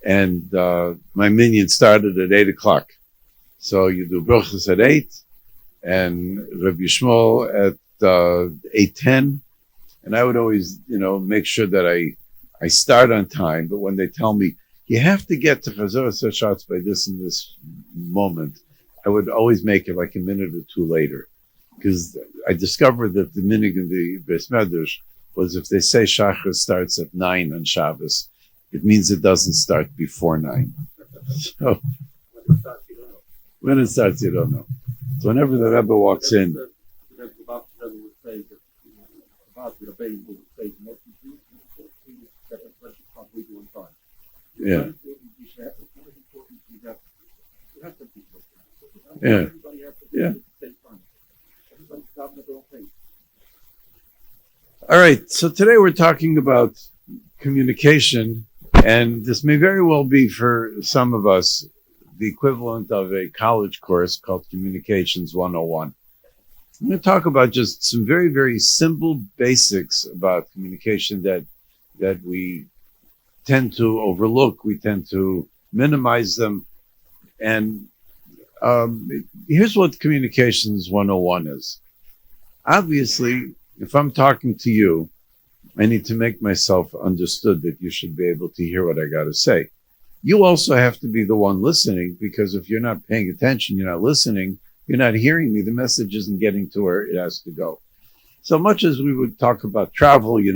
And my minyan started at 8 o'clock. So you do brachas at 8, and Rabbi Shmuel at 8:10. And I would always, make sure that I start on time. But when they tell me, you have to get to Chazor Sashatz by this and this moment, I would always make it like a minute or two later. Because I discovered that the minig in the Beis Medrash was if they say Shachar starts at 9 on Shabbos, it means it doesn't start before 9. So when it starts, you don't know. So whenever the Rebbe walks in, yeah. Yeah. Yeah. All right. So today we're talking about communication, and this may very well be for some of us the equivalent of a college course called Communications 101. I'm going to talk about just some very, very simple basics about communication that we tend to overlook, we tend to minimize them. And here's what Communications 101 is. Obviously, if I'm talking to you, I need to make myself understood that you should be able to hear what I got to say. You also have to be the one listening, because if you're not paying attention, you're not listening, you're not hearing me, the message isn't getting to where it has to go. So much as we would talk about travel, you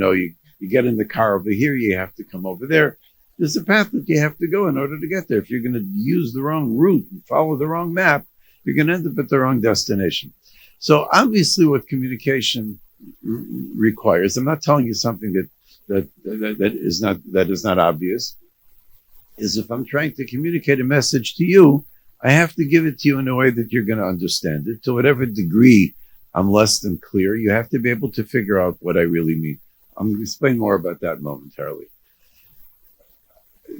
get in the car over here, you have to come over there. There's a path that you have to go in order to get there. If you're going to use the wrong route and follow the wrong map, you're going to end up at the wrong destination. So obviously what communication requires, I'm not telling you something that is not obvious, is if I'm trying to communicate a message to you, I have to give it to you in a way that you're going to understand it. To whatever degree I'm less than clear, you have to be able to figure out what I really mean. I'm going to explain more about that momentarily.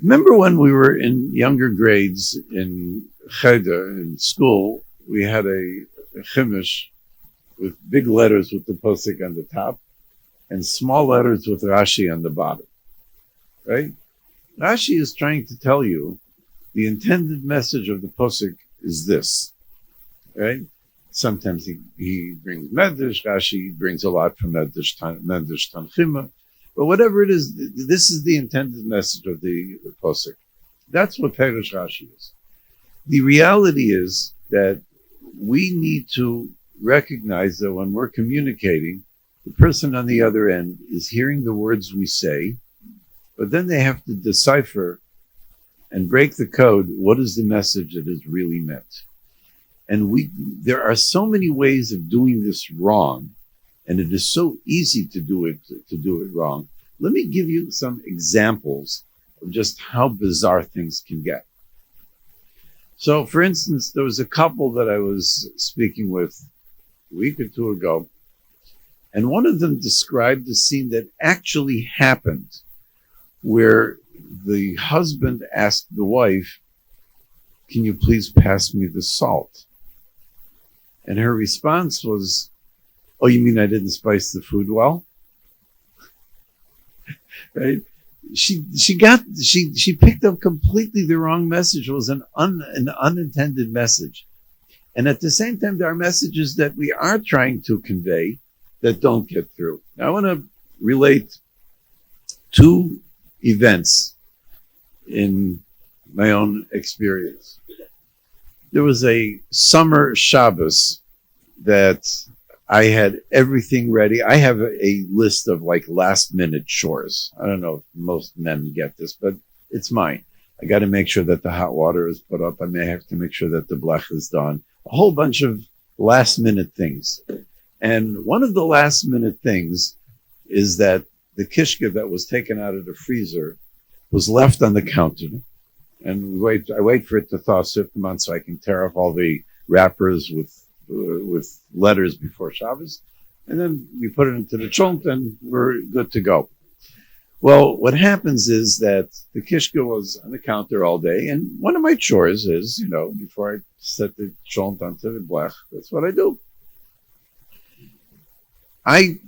Remember when we were in younger grades in Cheder, in school, we had a chimish with big letters with the posik on the top and small letters with Rashi on the bottom, right? Rashi is trying to tell you the intended message of the posik is this, right? Sometimes he brings Medrash, Rashi brings a lot from Medrash Tanchima, but whatever it is, this is the intended message of the posik. That's what Perush Rashi is. The reality is that we need to recognize that when we're communicating, the person on the other end is hearing the words we say, but then they have to decipher and break the code. What is the message that is really meant? And there are so many ways of doing this wrong, and it is so easy to do it wrong. Let me give you some examples of just how bizarre things can get. So, for instance, there was a couple that I was speaking with a week or two ago, and one of them described a scene that actually happened where the husband asked the wife, "Can you please pass me the salt?" And her response was, "Oh, you mean I didn't spice the food well?" Right? She picked up completely the wrong message. It was an unintended message. And at the same time, there are messages that we are trying to convey that don't get through. Now, I want to relate two events in my own experience. There was a summer Shabbos that I had everything ready. I have a list of like last minute chores. I don't know if most men get this, but it's mine. I got to make sure that the hot water is put up. I may have to make sure that the blech is done. A whole bunch of last minute things. And one of the last minute things is that the kishka that was taken out of the freezer was left on the counter. And I wait for it to thaw a certain amount so I can tear off all the wrappers with letters before Shabbos. And then we put it into the trunk and we're good to go. Well, what happens is that the kishka was on the counter all day. And one of my chores is, before I set the trunk onto the blech, that's what I do. I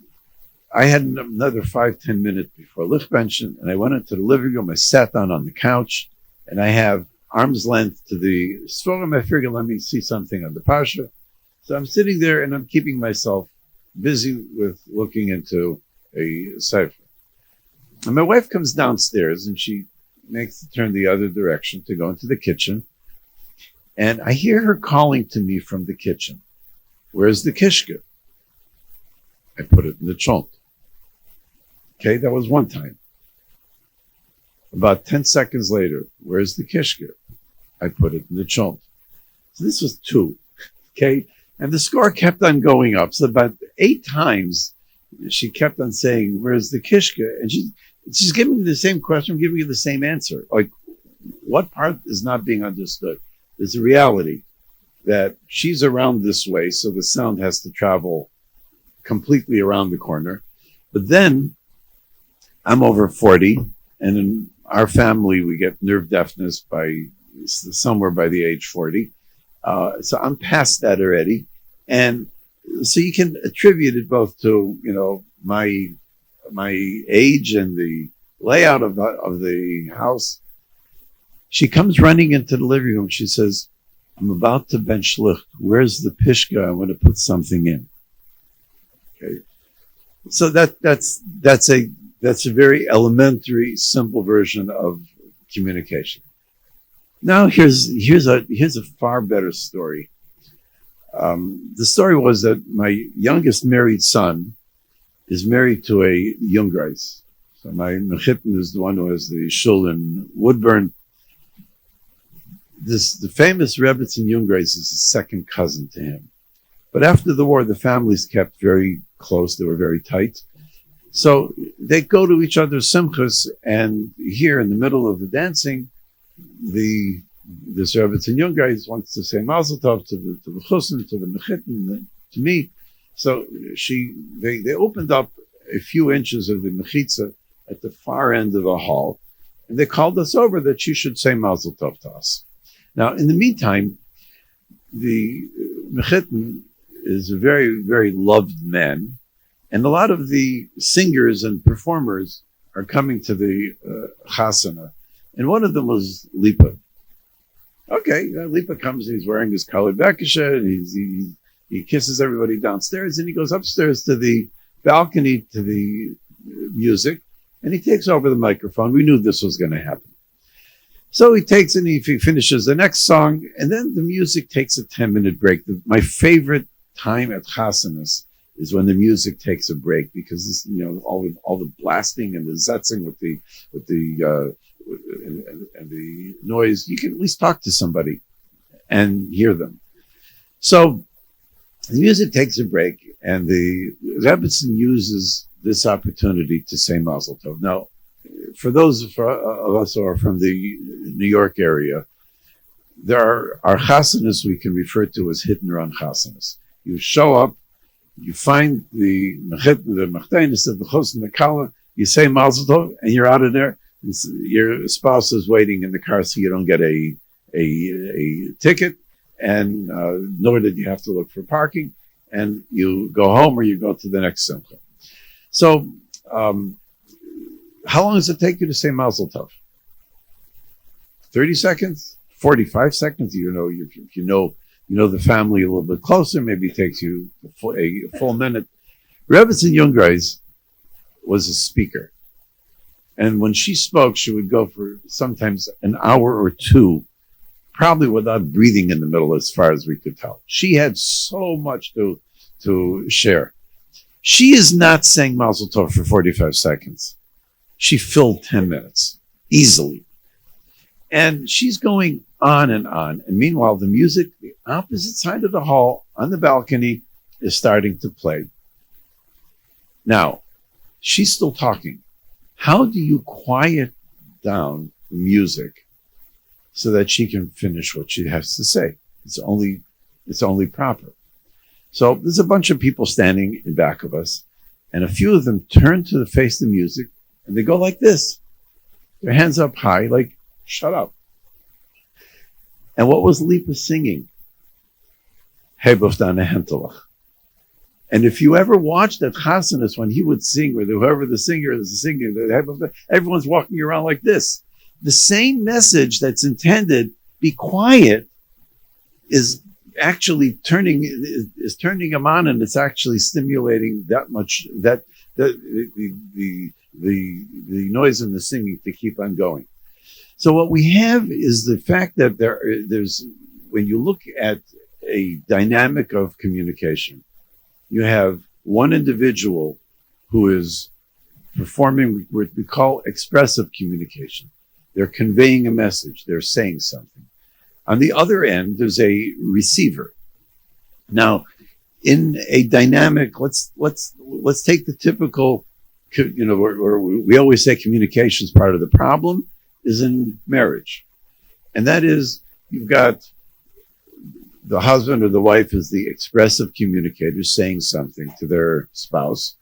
had another 5-10 minutes before Lichtbenchen, and I went into the living room. I sat down on the couch, and I have arm's length to the Sforim. I figure, let me see something on the Pasha. So I'm sitting there and I'm keeping myself busy with looking into a cipher. And my wife comes downstairs and she makes the turn the other direction to go into the kitchen. And I hear her calling to me from the kitchen. Where's the kishka? I put it in the chont. Okay, that was one time. About 10 seconds later, where's the kishka? I put it in the chont. So this was 2. Okay, and the score kept on going up. So about 8 times, she kept on saying, where's the kishka? And she's giving me the same question, giving you the same answer. Like, what part is not being understood? There's a reality that she's around this way, so the sound has to travel completely around the corner. But then I'm over 40, and in our family, we get nerve deafness by somewhere by the age 40. So I'm past that already. And so you can attribute it both to, my age and the layout of the house. She comes running into the living room. She says, I'm about to bench licht. Where's the pishka? I want to put something in. Okay. So that's a very elementary, simple version of communication. Now here's a far better story. The story was that my youngest married son is married to a Jungreis. So my mechitten is the one who has the shul in Woodburn. The famous Rebbetzin Jungreis is a second cousin to him. But after the war, the families kept very close. They were very tight. So they go to each other's simchas, and here in the middle of the dancing, this Rebbetzin Jungreis wants to say Mazel Tov to the chusn, to the mechitten, to me. So they opened up a few inches of the mechitza at the far end of the hall, and they called us over that she should say Mazel Tov to us. Now, in the meantime, the mechitten is a very, very loved man, and a lot of the singers and performers are coming to the chasana, and one of them was Lipa. Okay, Lipa comes and he's wearing his colored bekisha, and he kisses everybody downstairs, and he goes upstairs to the balcony to the music, and he takes over the microphone. We knew this was going to happen. So he takes it and he finishes the next song, and then the music takes a 10-minute break. My favorite time at chasanas is when the music takes a break, because this, all the blasting and the zetzing with the noise, you can at least talk to somebody and hear them. So the music takes a break, and the Rebbetzin uses this opportunity to say Mazel Tov. Now, for those of us who are from the New York area, there are chasanas we can refer to as hit and run chasanas. You show up, you find the mechtainis of the chos and the kala, you say Mazel Tov, and you're out of there. Your spouse is waiting in the car, so you don't get a ticket, and nor did you have to look for parking, and you go home or you go to the next simcha. So, how long does it take you to say Mazel Tov? 30 seconds? 45 seconds? If you know the family a little bit closer, maybe it takes you a full minute. Rebbetzin Jungreis was a speaker. And when she spoke, she would go for sometimes an hour or two, probably without breathing in the middle, as far as we could tell. She had so much to share. She is not saying Mazel Tov for 45 seconds. She filled 10 minutes, easily. And she's going on and on. And meanwhile, the music, the opposite side of the hall, on the balcony, is starting to play. Now, she's still talking. How do you quiet down the music so that she can finish what she has to say? It's only proper. So there's a bunch of people standing in back of us, and a few of them turn to face the music, and they go like this. Their hands up high, like, shut up. And what was Lipa singing? Hebuf dane Hentelach. And if you ever watched at chasanas when he would sing, or whoever the singer is singing, everyone's walking around like this. the same message that's intended, be quiet, is actually turning them on, and it's actually stimulating that much, that the noise and the singing to keep on going. So what we have is the fact that there's, when you look at a dynamic of communication, you have one individual who is performing what we call expressive communication. They're conveying a message. They're saying something. On the other end, there's a receiver. Now, in a dynamic, let's take the typical, where we always say communication is part of the problem, is in marriage. And that is, you've got the husband or the wife is the expressive communicator saying something to their spouse,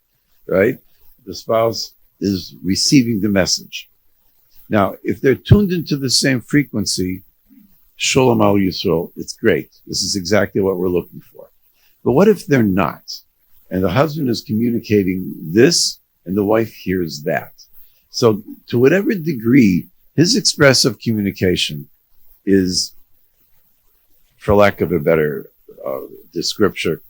right? The spouse is receiving the message. Now, if they're tuned into the same frequency, Shalom Al Yisrael, it's great. This is exactly what we're looking for. But what if they're not? And the husband is communicating this and the wife hears that. So to whatever degree his expressive communication is, for lack of a better description,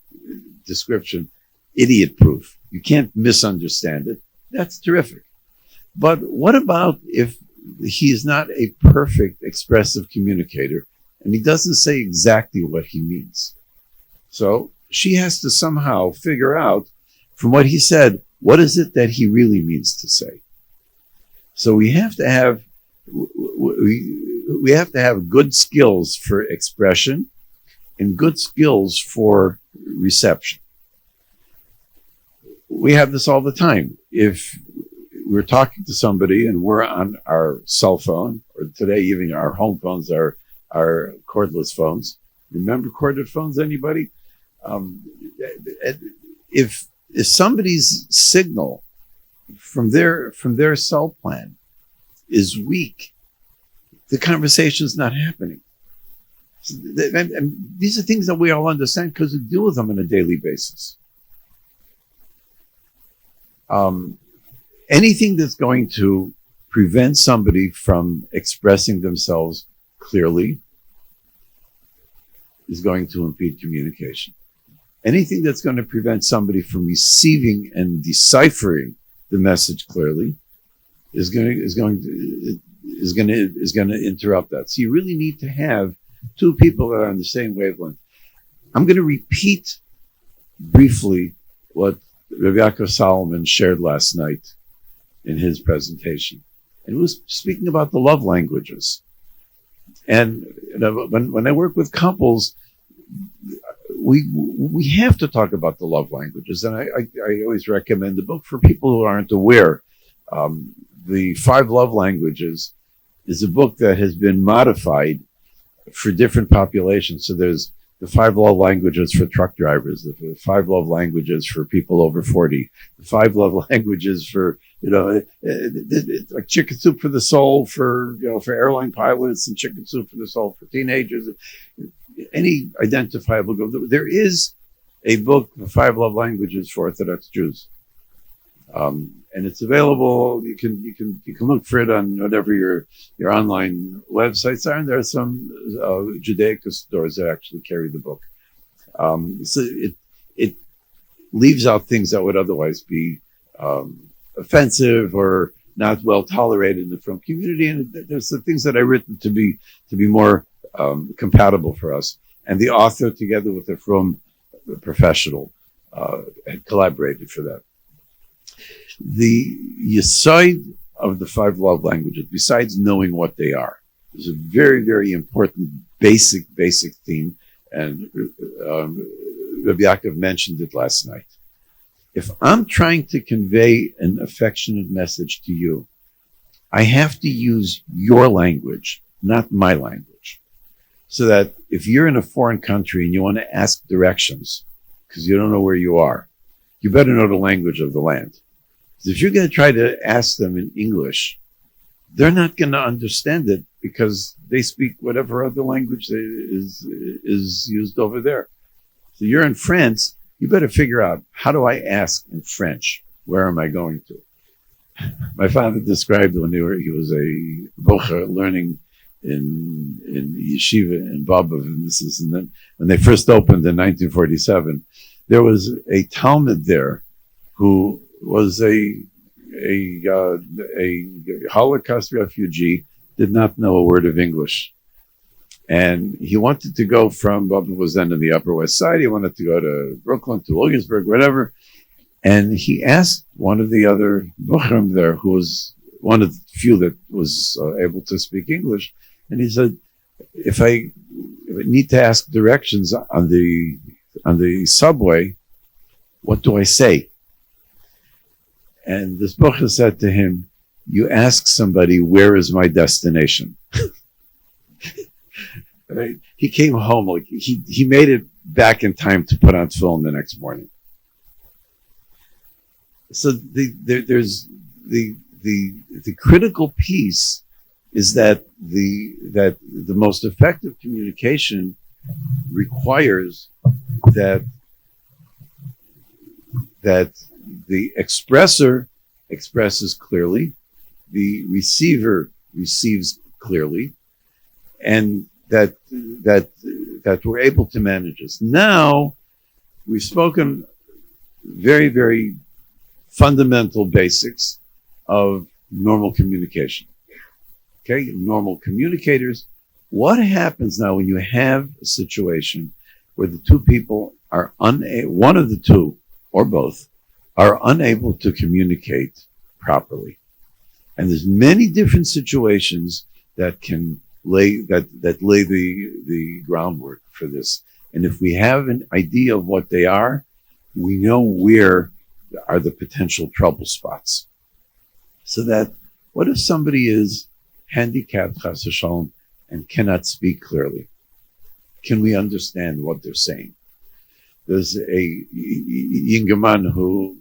idiot-proof. You can't misunderstand it. That's terrific. But what about if he is not a perfect expressive communicator and he doesn't say exactly what he means? So she has to somehow figure out from what he said, what is it that he really means to say? So we have to have good skills for expression and good skills for reception. We have this all the time. If we're talking to somebody and we're on our cell phone, or today even our home phones are cordless phones. Remember corded phones, anybody? If somebody's signal from their cell plan is weak, the conversation's not happening. And these are things that we all understand because we deal with them on a daily basis. Anything that's going to prevent somebody from expressing themselves clearly is going to impede communication. Anything that's going to prevent somebody from receiving and deciphering the message clearly is going to interrupt that. So you really need to have two people that are on the same wavelength. I'm going to repeat briefly what Rabbi Yaakov Solomon shared last night in his presentation. And he was speaking about the love languages. And when I work with couples, we have to talk about the love languages. And I always recommend the book for people who aren't aware. The 5 Love Languages is a book that has been modified for different populations. So there's the 5 love languages for truck drivers, the 5 love languages for people over 40, the 5 love languages for, like chicken soup for the soul for airline pilots, and chicken soup for the soul for teenagers, any identifiable goal. There is a book, the 5 love languages for Orthodox Jews. And it's available. You can look for it on whatever your online websites are, and there are some Judaica stores that actually carry the book. So it leaves out things that would otherwise be offensive or not well tolerated in the Frum community, and there's some things that I've written to be more compatible for us. And the author, together with the Frum professional, had collaborated for that. The yesod of the 5 love languages, besides knowing what they are, is a very, very important basic theme, and Rabbi Yaakov mentioned it last night. If I'm trying to convey an affectionate message to you, I have to use your language, not my language. So that if you're in a foreign country and you want to ask directions because you don't know where you are, you better know the language of the land. If you're going to try to ask them in English, they're not going to understand it because they speak whatever other language is used over there. So you're in France, you better figure out, how do I ask in French? Where am I going to? My father described when he was a bocher learning in yeshiva in Babov, and then when they first opened in 1947, there was a Talmud there who was a Holocaust refugee, did not know a word of English. And he wanted to go from, Babov was then in the Upper West Side, he wanted to go to Brooklyn, to Williamsburg, whatever. And he asked one of the other Bochum there, who was one of the few that was able to speak English, and he said, if I need to ask directions on the subway, what do I say? And this Bocher said to him, you ask somebody, where is my destination? Right? He came home, like he made it back in time to put on film the next morning. So there's the critical piece is that the most effective communication requires that the expressor expresses clearly, the receiver receives clearly, and that we're able to manage this. Now we've spoken very, very fundamental basics of normal communication. Okay, normal communicators. What happens now when you have a situation where the two people are one of the two or both are unable to communicate properly? And there's many different situations that can lay the groundwork for this. And if we have an idea of what they are, we know where are the potential trouble spots. So that, what if somebody is handicapped, chas v'shalom, and cannot speak clearly? Can we understand what they're saying? There's a younger man who,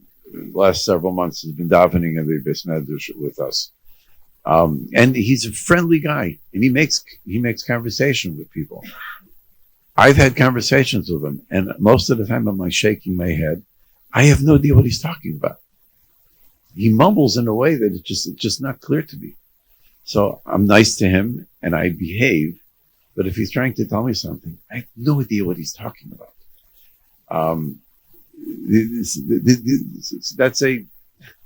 last several months, has been davening in the Beis Medrash with us. And he's a friendly guy, and he makes conversation with people. I've had conversations with him, and most of the time I'm like shaking my head. I have no idea what he's talking about. He mumbles in a way that it's just not clear to me. So I'm nice to him and I behave, but if he's trying to tell me something, I have no idea what he's talking about. That's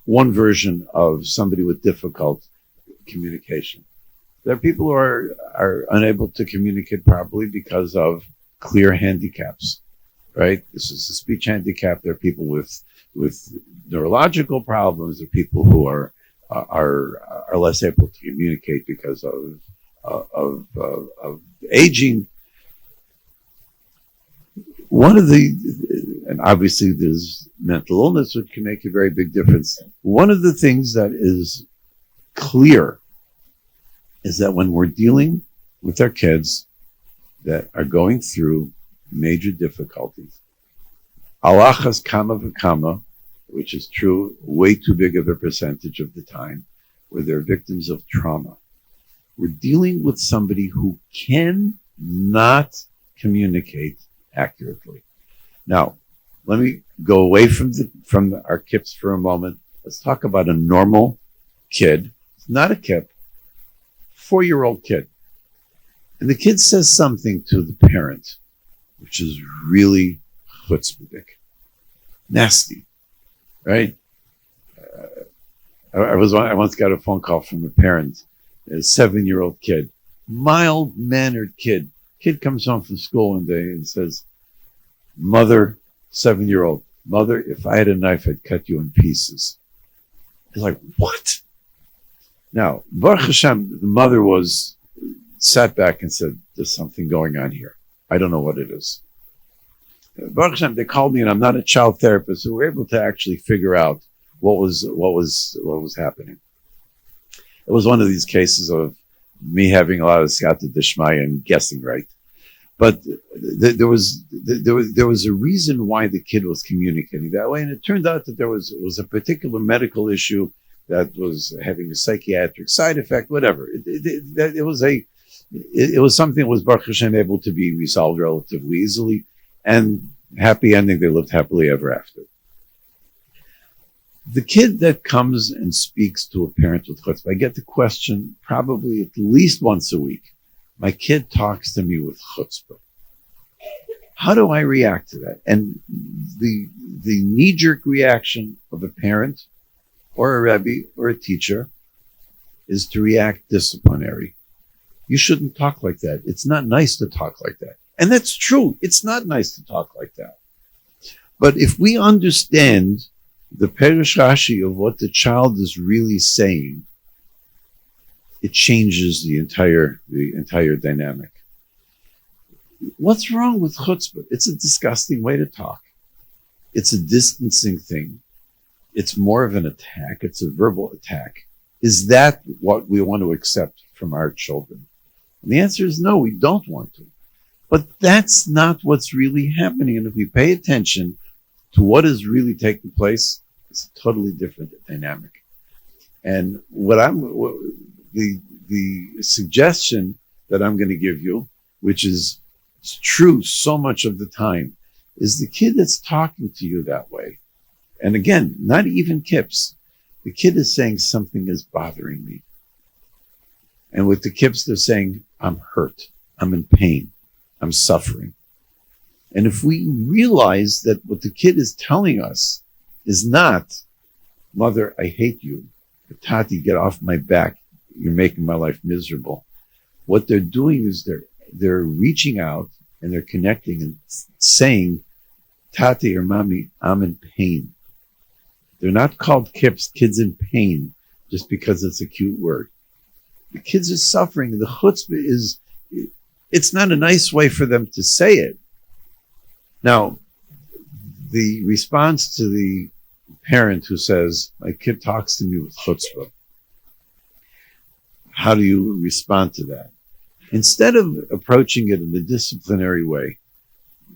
one version of somebody with difficult communication. There are people who are unable to communicate properly because of clear handicaps. Right? This is a speech handicap. There are people with neurological problems. There are people who are less able to communicate because of aging. One of and obviously there's mental illness, which can make a very big difference. One of the things that is clear is that when we're dealing with our kids that are going through major difficulties, alachas kama v'kama, which is true way too big of a percentage of the time, where they're victims of trauma. We're dealing with somebody who cannot communicate accurately. Now, let me go away from our kips for a moment. Let's talk about a normal kid. It's not a kip, 4-year-old kid. And the kid says something to the parent, which is really chutzpahdik, nasty, right? I once got a phone call from a parent, a 7-year-old kid, mild-mannered kid. Kid comes home from school one day and says, mother, 7-year-old, mother, if I had a knife, I'd cut you in pieces. He's like, what? Now, Baruch Hashem, the mother sat back and said, there's something going on here. I don't know what it is. Baruch Hashem, they called me, and I'm not a child therapist, so we're able to actually figure out what was happening. It was one of these cases of me having a lot of siyata d'shmaya and guessing right. But there was a reason why the kid was communicating that way, and it turned out that it was a particular medical issue that was having a psychiatric side effect, whatever. It was something that was Baruch Hashem able to be resolved relatively easily, and happy ending. They lived happily ever after. The kid that comes and speaks to a parent with chutzpah, I get the question probably at least once a week. My kid talks to me with chutzpah. How do I react to that? And the knee-jerk reaction of a parent or a Rabbi or a teacher is to react disciplinary. You shouldn't talk like that. It's not nice to talk like that. And that's true. It's not nice to talk like that. But if we understand the Perush Rashi of what the child is really saying, it changes the entire dynamic. What's wrong with chutzpah? It's a disgusting way to talk. It's a distancing thing. It's more of an attack. It's a verbal attack. Is that what we want to accept from our children? And the answer is no, we don't want to. But that's not what's really happening. And if we pay attention to what is really taking place, it's a totally different dynamic. And the suggestion that I'm going to give you, which is true so much of the time, is the kid that's talking to you that way. And again, not even kips. The kid is saying something is bothering me. And with the kips, they're saying, I'm hurt, I'm in pain, I'm suffering. And if we realize that what the kid is telling us is not, Mother, I hate you, or Tati, get off my back, you're making my life miserable. What they're doing is they're reaching out and they're connecting and saying, Tati or Mommy, I'm in pain. They're not called kids in pain, just because it's a cute word. The kids are suffering. The chutzpah it's not a nice way for them to say it. Now, the response to the parent who says, my kid talks to me with chutzpah, how do you respond to that? Instead of approaching it in a disciplinary way,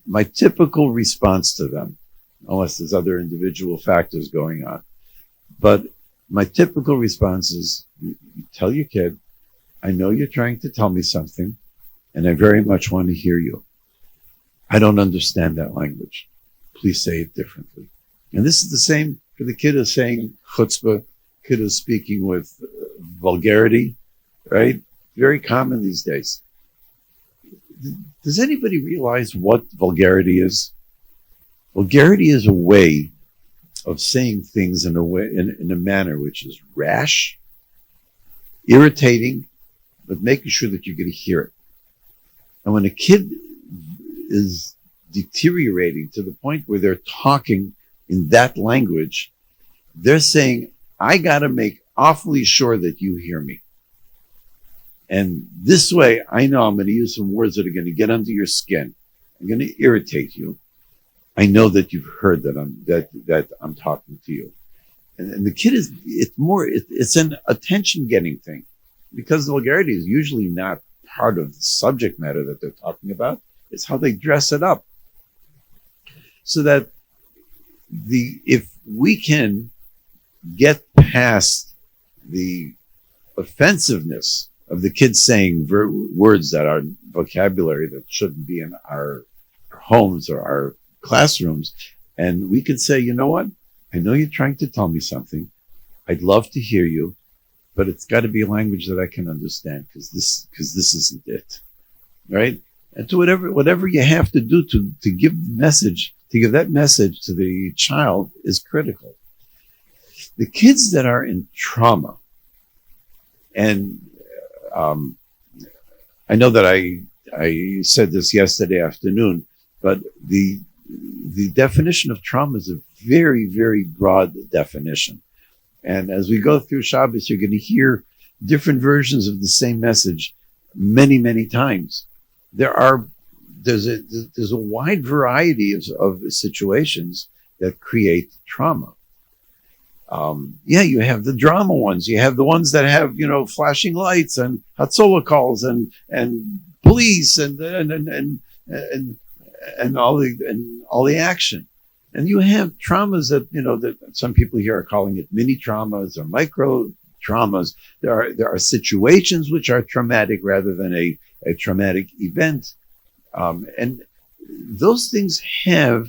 my typical response to them, unless there's other individual factors going on, but my typical response is, you tell your kid, I know you're trying to tell me something, and I very much want to hear you. I don't understand that language. Please say it differently. And this is the same for the kid who's saying chutzpah, kid who's speaking with vulgarity, right? Very common these days. Does anybody realize what vulgarity is? Vulgarity is a way of saying things in a manner which is rash, irritating, but making sure that you're going to hear it. And when a kid is deteriorating to the point where they're talking in that language, they're saying, I got to make awfully sure that you hear me. And this way, I know I'm going to use some words that are going to get under your skin. I'm going to irritate you. I know that you've heard that I'm talking to you. And the kid it's an attention getting thing, because the vulgarity is usually not part of the subject matter that they're talking about. It's how they dress it up. So that if we can get past the offensiveness of the kids saying words that are vocabulary that shouldn't be in our homes or our classrooms, and we can say, you know what? I know you're trying to tell me something. I'd love to hear you, but it's got to be a language that I can understand, because this isn't it, right? And to whatever you have to do to give that message to the child is critical. The kids that are in trauma, and I know that I said this yesterday afternoon, but the definition of trauma is a very, very broad definition. And as we go through Shabbos, you're going to hear different versions of the same message many, many times. There's a wide variety of situations that create trauma. You have the drama ones. You have the ones that have, flashing lights and Hatzolah calls and police and all the action. And you have traumas that some people here are calling it mini traumas or micro traumas. There are situations which are traumatic rather than a traumatic event. And those things have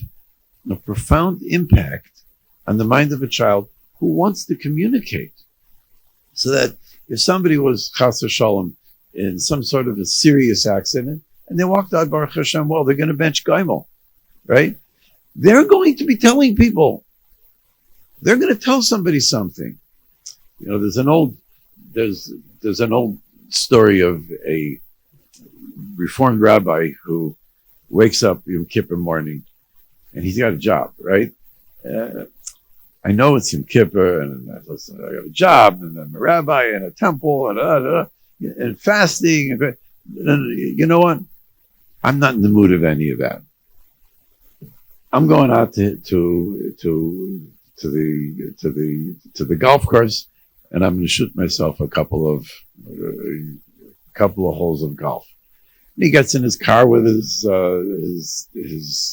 a profound impact on the mind of a child who wants to communicate. So that if somebody was chas v'shalom in some sort of a serious accident, and they walked out, Baruch Hashem, well, they're going to bench Gaimel, right? They're going to be telling people. They're going to tell somebody something. You know, there's an old story of a Reformed rabbi who wakes up Yom Kippur morning, and he's got a job, right? I know it's Yom Kippur, and I got a job, and I'm a rabbi, and a temple, and fasting, and you know what? I'm not in the mood of any of that. I'm going out to the golf course, and I'm going to shoot myself a couple of holes of golf. And he gets in his car with his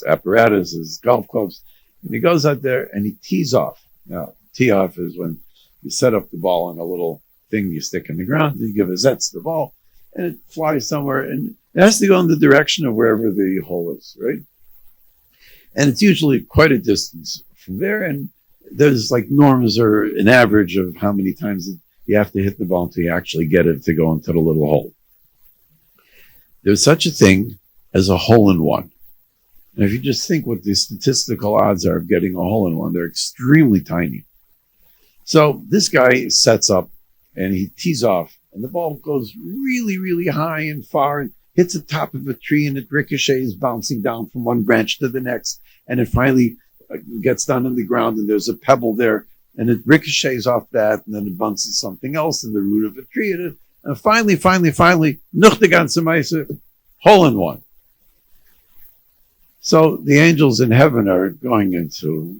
apparatus, his golf clubs, and he goes out there and he tees off. Now, tee off is when you set up the ball on a little thing you stick in the ground, and you give a zetz to the ball, and it flies somewhere, and it has to go in the direction of wherever the hole is, right? And it's usually quite a distance from there, and there's like norms or an average of how many times you have to hit the ball until you actually get it to go into the little hole. There's such a thing as a hole-in-one. And if you just think what the statistical odds are of getting a hole-in-one, they're extremely tiny. So this guy sets up and he tees off, and the ball goes really, really high and far and hits the top of a tree, and it ricochets, bouncing down from one branch to the next, and it finally gets down on the ground, and there's a pebble there, and it ricochets off that, and then it bounces something else in the root of a tree, and finally, noch de ganze Meise, hole-in-one. So the angels in heaven are going into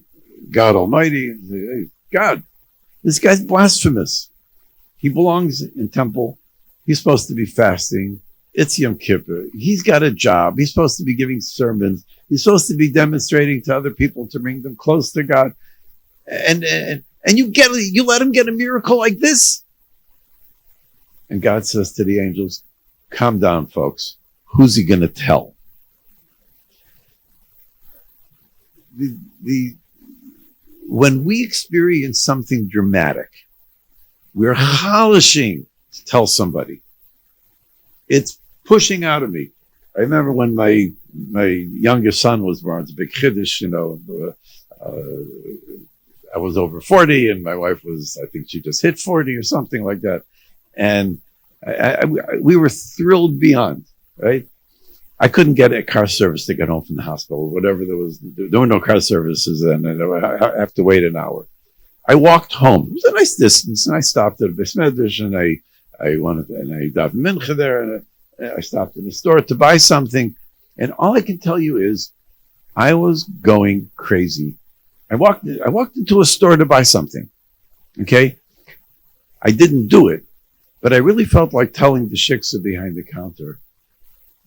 God Almighty and say, hey, God, this guy's blasphemous. He belongs in temple. He's supposed to be fasting. It's Yom Kippur. He's got a job. He's supposed to be giving sermons. He's supposed to be demonstrating to other people to bring them close to God. And you let him get a miracle like this? And God says to the angels, calm down, folks. Who's he going to tell? When we experience something dramatic, we're holishing to tell somebody. It's pushing out of me. I remember when my youngest son was born. It's a big chiddush, you know. I was over 40, and my wife was, I think she just hit 40 or something like that. And we were thrilled beyond, right? I couldn't get a car service to get home from the hospital, whatever there was. There were no car services then, and I have to wait an hour. I walked home. It was a nice distance, and I stopped at a Beis Medrash, and I davened mincha there, and I stopped in the store to buy something. And all I can tell you is, I was going crazy. I walked into a store to buy something. Okay, I didn't do it, but I really felt like telling the shiksa behind the counter,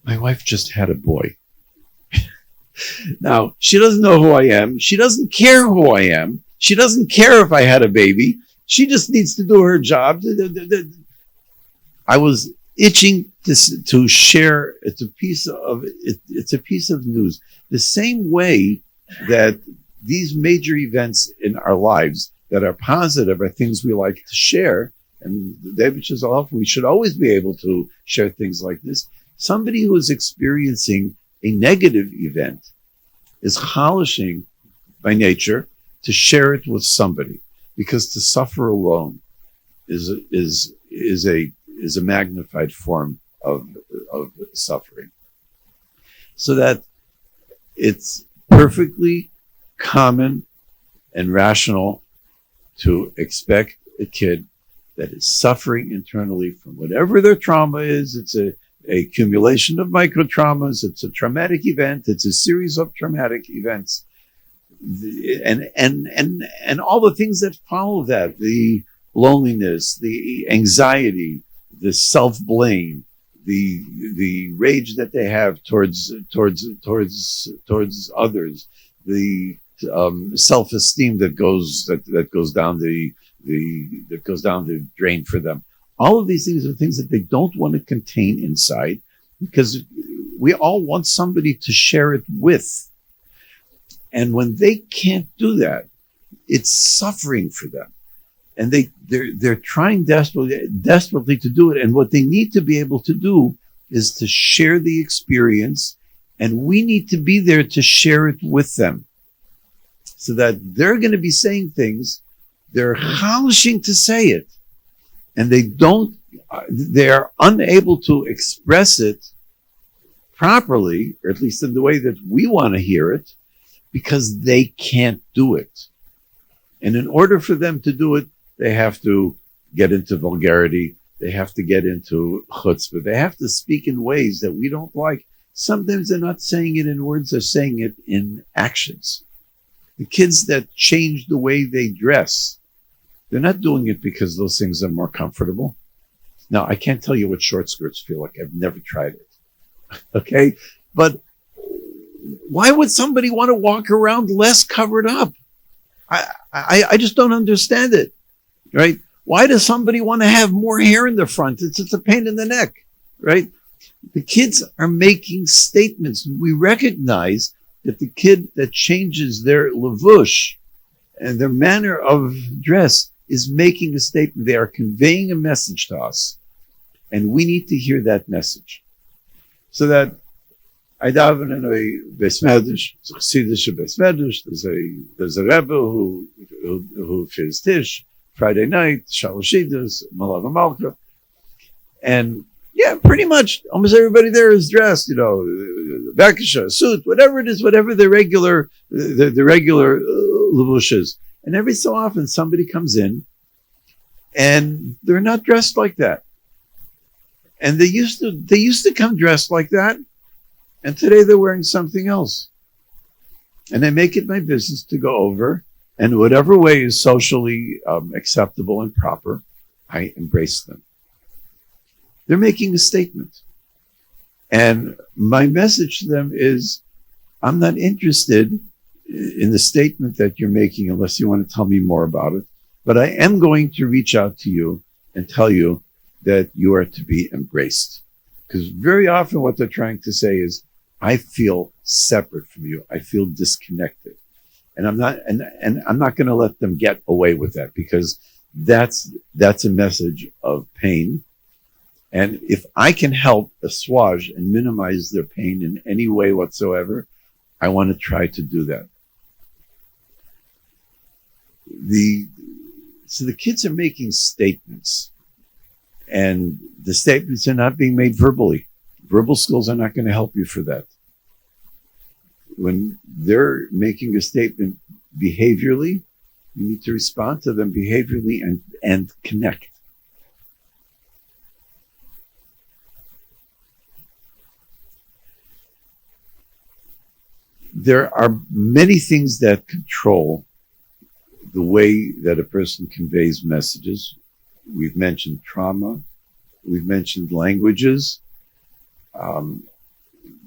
my wife just had a boy. Now, she doesn't know who I am. She doesn't care who I am. She doesn't care if I had a baby. She just needs to do her job. I was itching to share. It's a piece of news. The same way that these major events in our lives that are positive are things we like to share. And David Shizalov, we should always be able to share things like this. Somebody who is experiencing a negative event is holishing by nature to share it with somebody, because to suffer alone is a magnified form of suffering. So that it's perfectly common and rational to expect a kid that is suffering internally from whatever their trauma is. It's a accumulation of micro traumas. It's a traumatic event. It's a series of traumatic events, and all the things that follow that: the loneliness, the anxiety, the self-blame, the rage that they have towards others, the self-esteem that goes down the drain for them. All of these things are things that they don't want to contain inside, because we all want somebody to share it with. And when they can't do that, it's suffering for them. And they're trying desperately to do it. And what they need to be able to do is to share the experience, and we need to be there to share it with them, so that they're going to be saying things, they're chalishing to say it, and they're unable to express it properly, or at least in the way that we want to hear it, because they can't do it. And in order for them to do it, they have to get into vulgarity. They have to get into chutzpah. They have to speak in ways that we don't like. Sometimes they're not saying it in words, they're saying it in actions. The kids that change the way they dress, they're not doing it because those things are more comfortable. Now, I can't tell you what short skirts feel like. I've never tried it. Okay? But why would somebody want to walk around less covered up? I just don't understand it. Right? Why does somebody want to have more hair in the front? It's a pain in the neck, right? The kids are making statements. We recognize that the kid that changes their levush and their manner of dress is making a statement. They are conveying a message to us, and we need to hear that message. So that I daven in a Beis Medrash, Chassidish Beis Medrash. There's a Rebbe who for his Tish Friday night, Shaloshidas, Malava Malka. And yeah, pretty much almost everybody there is dressed, Bakasha, suit, whatever it is, whatever the regular levush is. And every so often somebody comes in and they're not dressed like that. And they used to come dressed like that, and today they're wearing something else. And I make it my business to go over, and whatever way is socially acceptable and proper, I embrace them. They're making a statement. And my message to them is, I'm not interested in the statement that you're making unless you want to tell me more about it. But I am going to reach out to you and tell you that you are to be embraced. Because very often what they're trying to say is, I feel separate from you. I feel disconnected. And I'm not going to let them get away with that, because that's a message of pain. And if I can help assuage and minimize their pain in any way whatsoever, I want to try to do that. So the kids are making statements, and the statements are not being made verbally. Verbal skills are not going to help you for that. When they're making a statement behaviorally, you need to respond to them behaviorally and connect. There are many things that control the way that a person conveys messages. We've mentioned trauma. We've mentioned languages.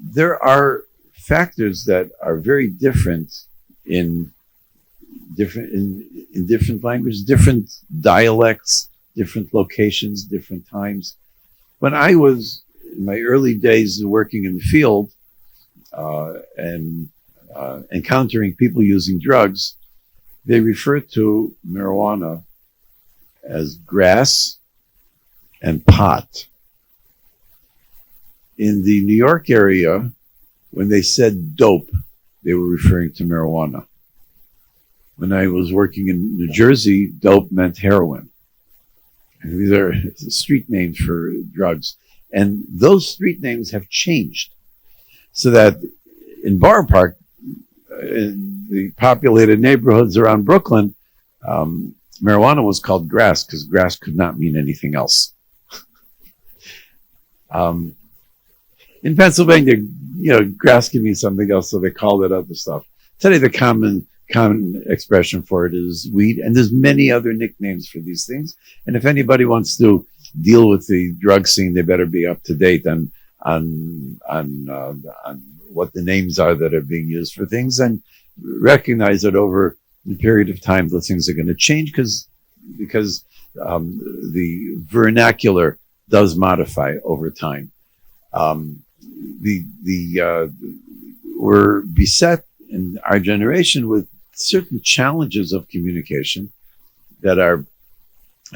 There are factors that are very different in different languages, different dialects, different locations, different times. When I was in my early days working in the field and encountering people using drugs, they refer to marijuana as grass and pot. In the New York area, when they said dope, they were referring to marijuana. When I was working in New Jersey, dope meant heroin. And these are street names for drugs. And those street names have changed. So that in Borough Park, in the populated neighborhoods around Brooklyn, marijuana was called grass because grass could not mean anything else. In Pennsylvania, grass can mean something else, so they called it other stuff. Today, the common expression for it is weed, and there's many other nicknames for these things. And if anybody wants to deal with the drug scene, they better be up to date on what the names are that are being used for things, and recognize that over a period of time, those things are going to change because the vernacular does modify over time. We're beset in our generation with certain challenges of communication that are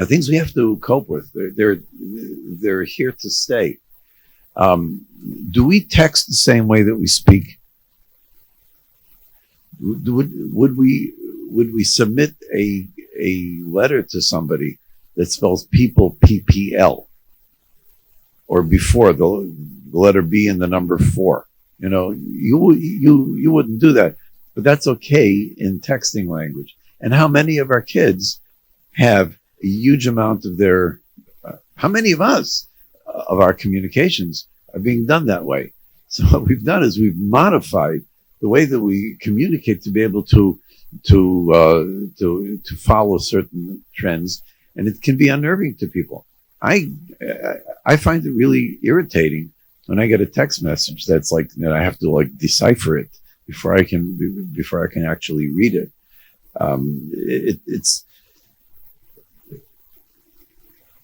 things we have to cope with. They're here to stay. Do we text the same way that we speak? Would we submit a letter to somebody that spells people PPL, or before the letter B and the number 4? You wouldn't do that, but that's okay in texting language. And how many of our kids have a huge amount of their, how many of us, of our communications are being done that way? So what we've done is we've modified the way that we communicate to be able to follow certain trends, and it can be unnerving to people. I find it really irritating when I get a text message that's like that I have to decipher it before I can actually read it.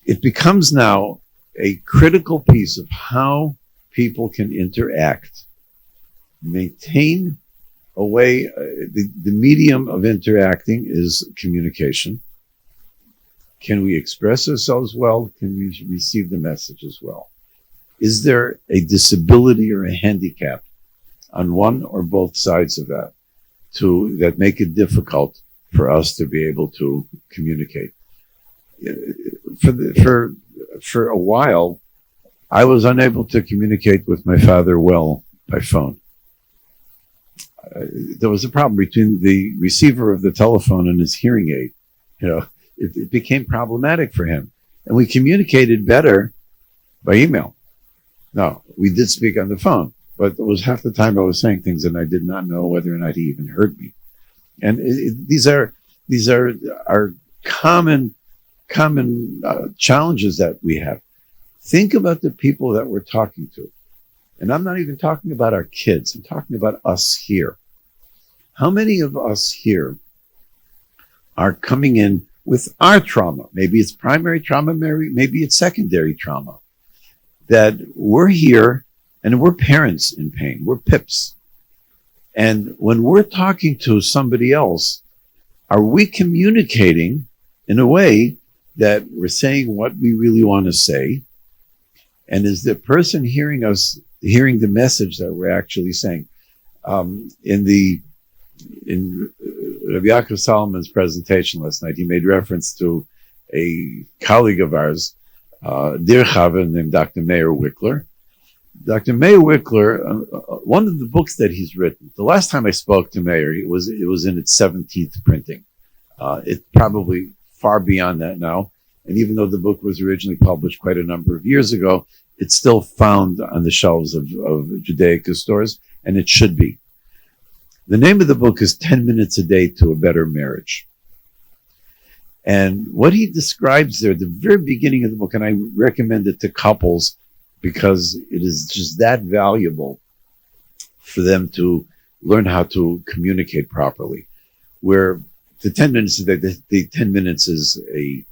It becomes now a critical piece of how people can interact, maintain a way. The medium of interacting is communication. Can we express ourselves well? Can we receive the message as well? Is there a disability or a handicap on one or both sides of that that make it difficult for us to be able to communicate? For a while, I was unable to communicate with my father well by phone. There was a problem between the receiver of the telephone and his hearing aid. It became problematic for him, and we communicated better by email. No, we did speak on the phone, but it was half the time I was saying things and I did not know whether or not he even heard me. And these are our common challenges that we have. Think about the people that we're talking to. And I'm not even talking about our kids. I'm talking about us here. How many of us here are coming in with our trauma? Maybe it's primary trauma, maybe it's secondary trauma. That we're here and we're parents in pain. We're pips. And when we're talking to somebody else, are we communicating in a way that we're saying what we really want to say? And is the person hearing us hearing the message that we're actually saying? In Rabbi Yaakov Solomon's presentation last night, he made reference to a colleague of ours, dear Chava, named Dr. Meir Wickler. Dr. Meir Wickler, one of the books that he's written, the last time I spoke to Meir, it was in its 17th printing. It's probably far beyond that now. And even though the book was originally published quite a number of years ago, it's still found on the shelves of Judaica stores, and it should be. The name of the book is 10 Minutes a Day to a Better Marriage. And what he describes there at the very beginning of the book, and I recommend it to couples because it is just that valuable for them to learn how to communicate properly. Where the 10 minutes a day, the 10 minutes is a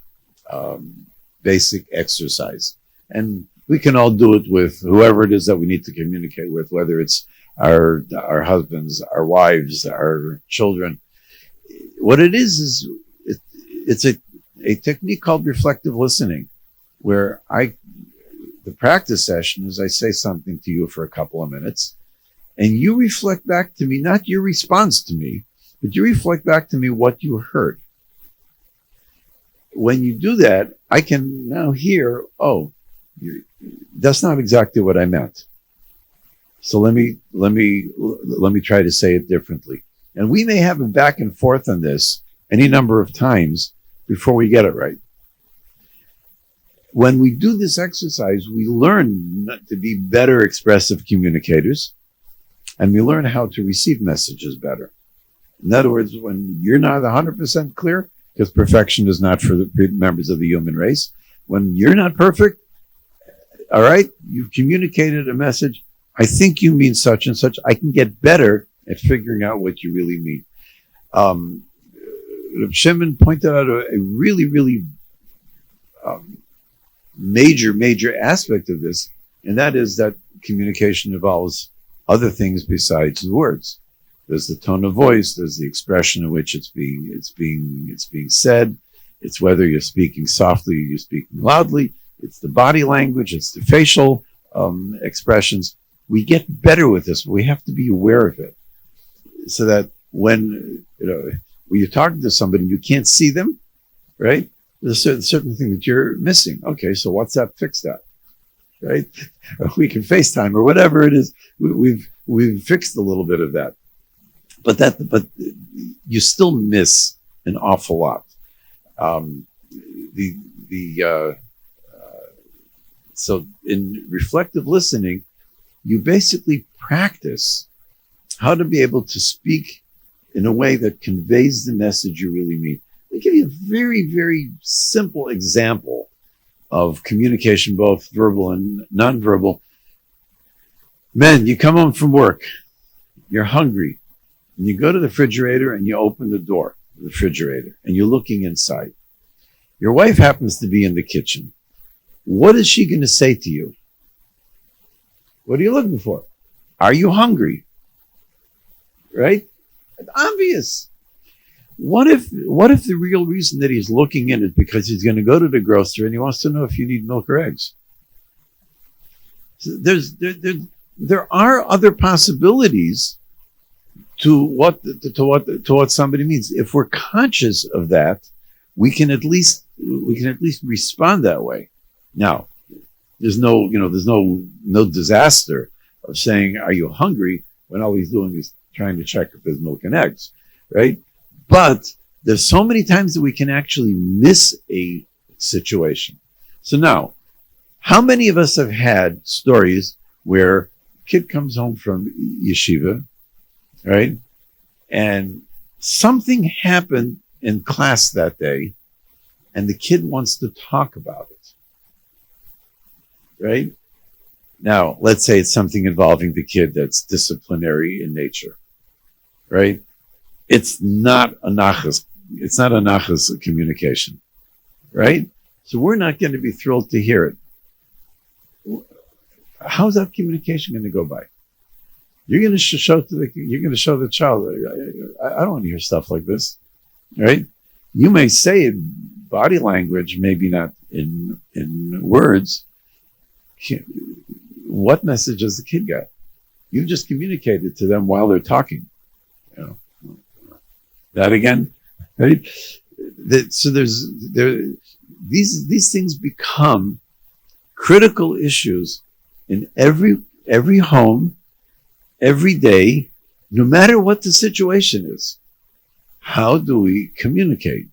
basic exercise. And we can all do it with whoever it is that we need to communicate with, whether it's our husbands, our wives, our children. What it is it's a technique called reflective listening, where the practice session is I say something to you for a couple of minutes, and you reflect back to me, not your response to me, but you reflect back to me what you heard. When you do that, I can now hear, that's not exactly what I meant. So let me try to say it differently. And we may have a back and forth on this any number of times before we get it right. When we do this exercise, we learn to be better expressive communicators, and we learn how to receive messages better. In other words, when you're not 100% clear, because perfection is not for the members of the human race, when you're not perfect, all right, you've communicated a message. I think you mean such and such. I can get better at figuring out what you really mean. Reb Shimon pointed out a really, really major aspect of this, and that is that communication involves other things besides words. There's the tone of voice. There's the expression in which it's being said. It's whether you're speaking softly or you're speaking loudly. It's the body language. It's the facial expressions. We get better with this, but we have to be aware of it, so that when you're talking to somebody, you can't see them, right? There's a certain thing that you're missing. Okay, so WhatsApp fix that, right? We can FaceTime or whatever it is. We've fixed a little bit of that, but you still miss an awful lot. So in reflective listening, you basically practice how to be able to speak in a way that conveys the message you really mean. I'll give you a very, very simple example of communication, both verbal and nonverbal. Men, you come home from work, you're hungry, and you go to the refrigerator and you open the door of the refrigerator and you're looking inside. Your wife happens to be in the kitchen. What is she going to say to you? What are you looking for? Are you hungry? Right? It's obvious. What if the real reason that he's looking in is because he's going to go to the grocer and he wants to know if you need milk or eggs? So there are other possibilities to what somebody means. If we're conscious of that, we can at least respond that way. Now, there's no disaster of saying, "Are you hungry?" when all he's doing is trying to check if there's milk and eggs, right? But there's so many times that we can actually miss a situation. So now, how many of us have had stories where a kid comes home from yeshiva, right? And something happened in class that day, and the kid wants to talk about it, right? Now, let's say it's something involving the kid that's disciplinary in nature, right? It's not a nachas communication, right? So we're not going to be thrilled to hear it. How's that communication going to go by? You're going to show the child, I don't want to hear stuff like this, right? You may say it body language, maybe not in words. What message does the kid get? You just communicated to them while they're talking. That again, right? So these things become critical issues in every home, every day, no matter what the situation is. How do we communicate,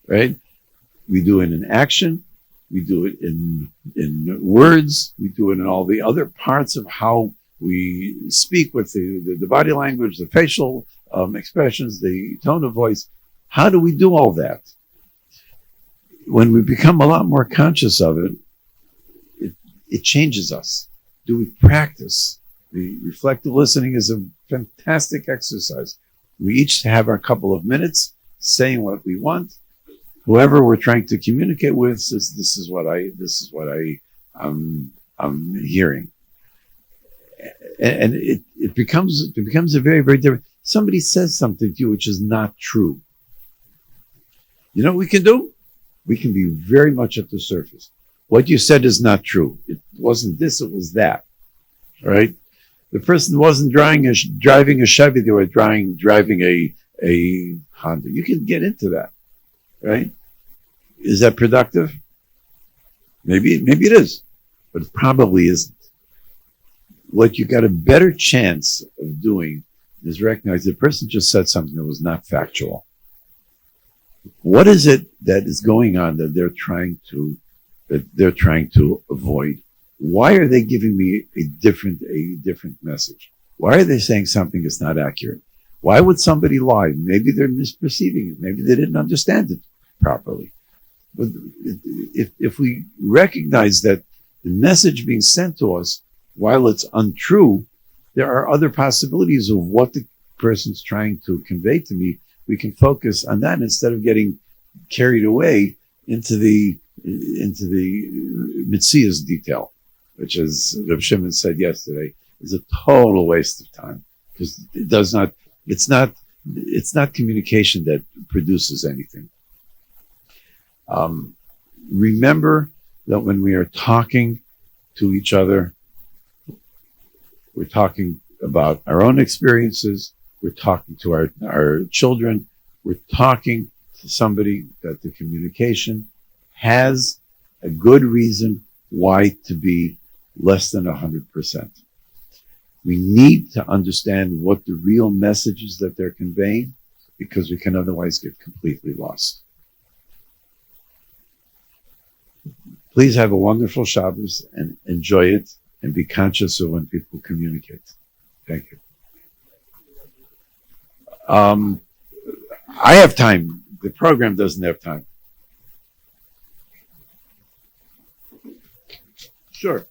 right? We do it in action. We do it in words. We do it in all the other parts of how we speak, with the body language, the facial expressions, the tone of voice. How do we do all that? When we become a lot more conscious of it, it changes us. Do we practice? The reflective listening is a fantastic exercise. We each have our couple of minutes saying what we want. Whoever we're trying to communicate with says, "This is what I'm hearing," and it becomes a very, very different. Somebody says something to you which is not true. You know what we can do? We can be very much at the surface. What you said is not true. It wasn't this, it was that. All right? The person wasn't driving a Chevy, they were driving a Honda. You can get into that, right? Is that productive? Maybe it is, but it probably isn't. What you got a better chance of doing is recognize the person just said something that was not factual. What is it that is going on that they're trying to avoid? Why are they giving me a different message? Why are they saying something that's not accurate? Why would somebody lie? Maybe they're misperceiving it. Maybe they didn't understand it properly. But if we recognize that the message being sent to us, while it's untrue, there are other possibilities of what the person's trying to convey to me. We can focus on that instead of getting carried away into the Mitzias detail, which, as Reb Shimon said yesterday, is a total waste of time, because it does not It's not communication that produces anything. Remember that when we are talking to each other, we're talking about our own experiences, we're talking to our children, we're talking to somebody that the communication has a good reason why to be less than 100%. We need to understand what the real message is that they're conveying, because we can otherwise get completely lost. Please have a wonderful Shabbos and enjoy it, and be conscious of when people communicate. Thank you. I have time. The program doesn't have time. Sure.